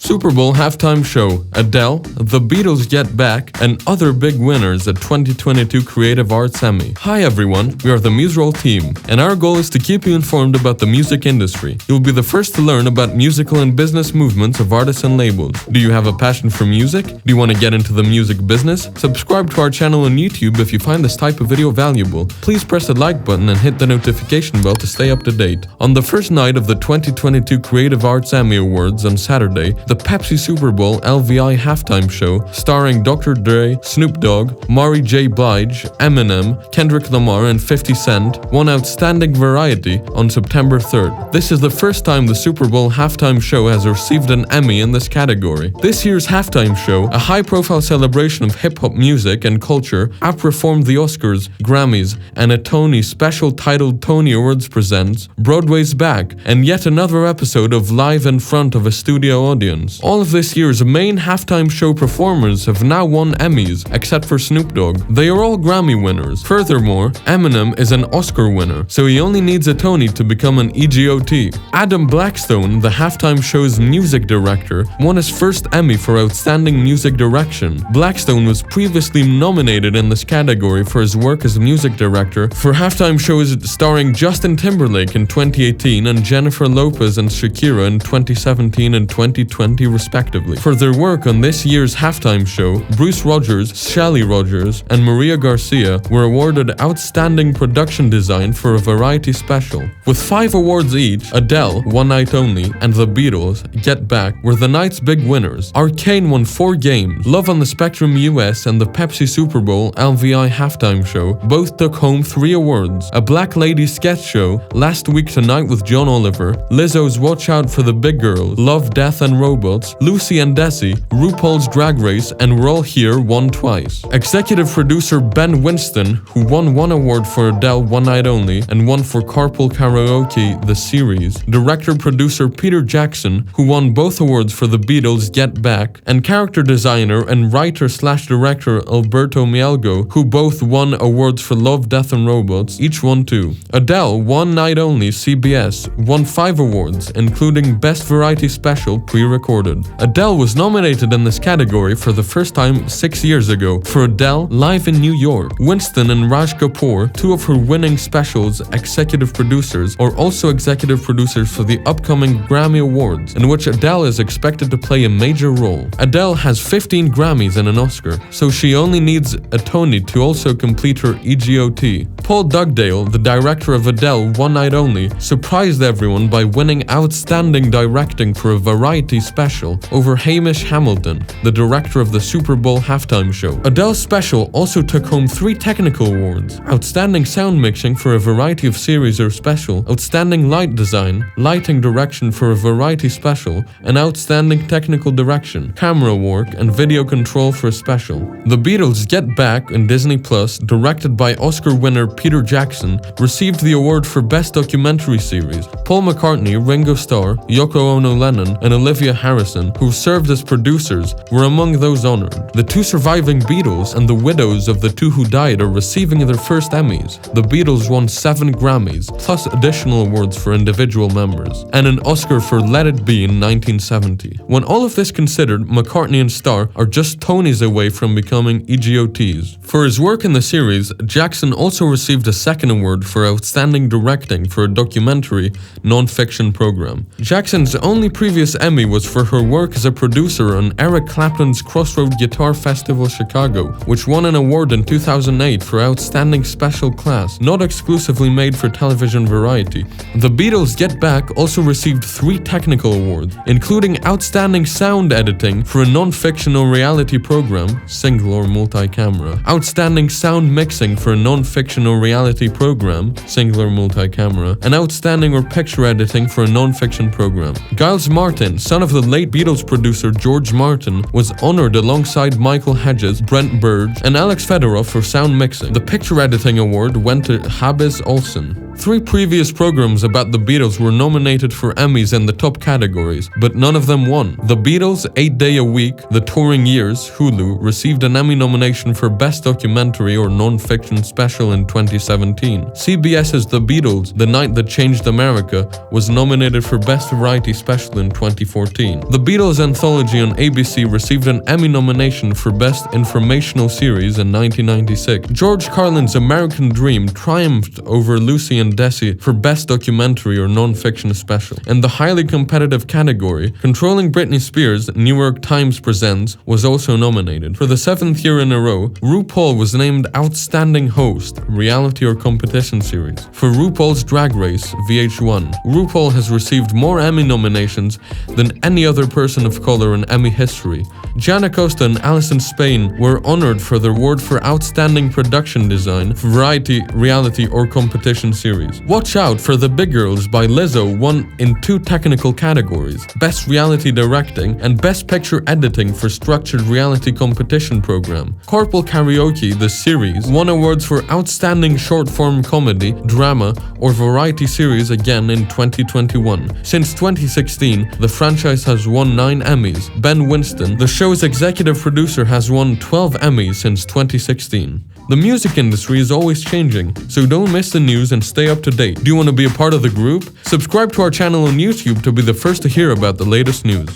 Super Bowl halftime show, Adele, The Beatles Get Back, and other big winners at 2022 Creative Arts Emmy. Hi everyone, we are the Museroll team, and our goal is to keep you informed about the music industry. You'll be the first to learn about musical and business movements of artists and labels. Do you have a passion for music? Do you want to get into the music business? Subscribe to our channel on YouTube if you find this type of video valuable. Please press the like button and hit the notification bell to stay up to date. On the first night of the 2022 Creative Arts Emmy Awards on Saturday, the Pepsi Super Bowl LVI halftime show, starring Dr. Dre, Snoop Dogg, Mary J. Blige, Eminem, Kendrick Lamar, and 50 Cent, won Outstanding Variety on September 3rd. This is the first time the Super Bowl halftime show has received an Emmy in this category. This year's halftime show, a high-profile celebration of hip-hop music and culture, outperformed the Oscars, Grammys, and a Tony special titled Tony Awards presents Broadway's Back, and yet another episode of Live in Front of a Studio Audience. All of this year's main halftime show performers have now won Emmys, except for Snoop Dogg. They are all Grammy winners. Furthermore, Eminem is an Oscar winner, so he only needs a Tony to become an EGOT. Adam Blackstone, the halftime show's music director, won his first Emmy for Outstanding Music Direction. Blackstone was previously nominated in this category for his work as music director for halftime shows starring Justin Timberlake in 2018 and Jennifer Lopez and Shakira in 2017 and 2020 respectively. For their work on this year's halftime show, Bruce Rogers, Shelley Rogers, and Maria Garcia were awarded Outstanding Production Design for a variety special. With 5 awards each, Adele, One Night Only, and The Beatles, Get Back, were the night's big winners. Arcane won 4 games. Love on the Spectrum US and the Pepsi Super Bowl LVI halftime show both took home 3 awards. A Black Lady sketch show, Last Week Tonight with John Oliver, Lizzo's Watch Out for the Big Girls, Love, Death and Robots, Lucy and Desi, RuPaul's Drag Race, and We're All Here won twice. Executive producer Ben Winston, who won 1 award for Adele One Night Only and 1 for Carpool Karaoke the series, director-producer Peter Jackson, who won both awards for The Beatles Get Back, and character designer and writer/director Alberto Mielgo, who both won awards for Love, Death and Robots, each won 2. Adele, One Night Only CBS, won 5 awards, including Best Variety Special pre-recorded. Adele was nominated in this category for the first time 6 years ago for Adele Live in New York. Winston and Raj Kapoor, 2 of her winning specials executive producers, are also executive producers for the upcoming Grammy Awards, in which Adele is expected to play a major role. Adele has 15 Grammys and an Oscar, so she only needs a Tony to also complete her EGOT. Paul Dugdale, the director of Adele One Night Only, surprised everyone by winning Outstanding Directing for a variety special over Hamish Hamilton, the director of the Super Bowl halftime show. Adele's special also took home 3 technical awards: Outstanding Sound Mixing for a variety of series or special, Outstanding Light Design, Lighting Direction for a variety special, and Outstanding Technical Direction, Camera Work, and Video Control for a special. The Beatles Get Back on Disney Plus, directed by Oscar winner Peter Jackson, received the award for Best Documentary Series. Paul McCartney, Ringo Starr, Yoko Ono Lennon, and Olivia Harrison, who served as producers, were among those honored. The 2 surviving Beatles and the widows of the 2 who died are receiving their first Emmys. The Beatles won 7 Grammys, plus additional awards for individual members, and an Oscar for Let It Be in 1970. When all of this considered, McCartney and Starr are just Tonys away from becoming EGOTs. For his work in the series, Jackson also received a 2nd award for Outstanding Directing for a documentary non-fiction program. Jackson's only previous Emmy was for her work as a producer on Eric Clapton's Crossroad Guitar Festival Chicago, which won an award in 2008 for Outstanding Special Class, not exclusively made for television variety. The Beatles Get Back also received 3 technical awards, including Outstanding Sound Editing for a non-fictional reality program, single or multi-camera, Outstanding Sound Mixing for a non-fictional reality program, single or multi-camera, and Outstanding or Picture Editing for a non-fiction program. Giles Martin, son of the late Beatles producer George Martin, was honored alongside Michael Hedges, Brent Burge, and Alex Fedorov for sound mixing. The Picture Editing Award went to Habis Olsen. 3 previous programs about the Beatles were nominated for Emmys in the top categories, but none of them won. The Beatles' 8 Day a Week, The Touring Years, Hulu, received an Emmy nomination for Best Documentary or Non-Fiction Special in 2017. CBS's The Beatles, The Night That Changed America, was nominated for Best Variety Special in 2014. The Beatles Anthology on ABC received an Emmy nomination for Best Informational Series in 1996. George Carlin's American Dream triumphed over Lucy and Desi for Best Documentary or Non-Fiction Special. In the highly competitive category, Controlling Britney Spears, New York Times Presents, was also nominated. For the 7th year in a row, RuPaul was named Outstanding Host, Reality or Competition Series. For RuPaul's Drag Race, VH1, RuPaul has received more Emmy nominations than any other person of color in Emmy history. Gianna Costa and Alison Spain were honored for their award for Outstanding Production Design, Variety, Reality or Competition Series. Watch Out for the Big Girls by Lizzo won in 2 technical categories, Best Reality Directing and Best Picture Editing for Structured Reality Competition Program. Carpool Karaoke, the series, won awards for Outstanding Short-Form Comedy, Drama or Variety Series again in 2021. Since 2016, the franchise has won 9 Emmys. Ben Winston, the show's executive producer, has won 12 Emmys since 2016. The music industry is always changing, so don't miss the news and stay up to date. Do you want to be a part of the group? Subscribe to our channel on YouTube to be the first to hear about the latest news.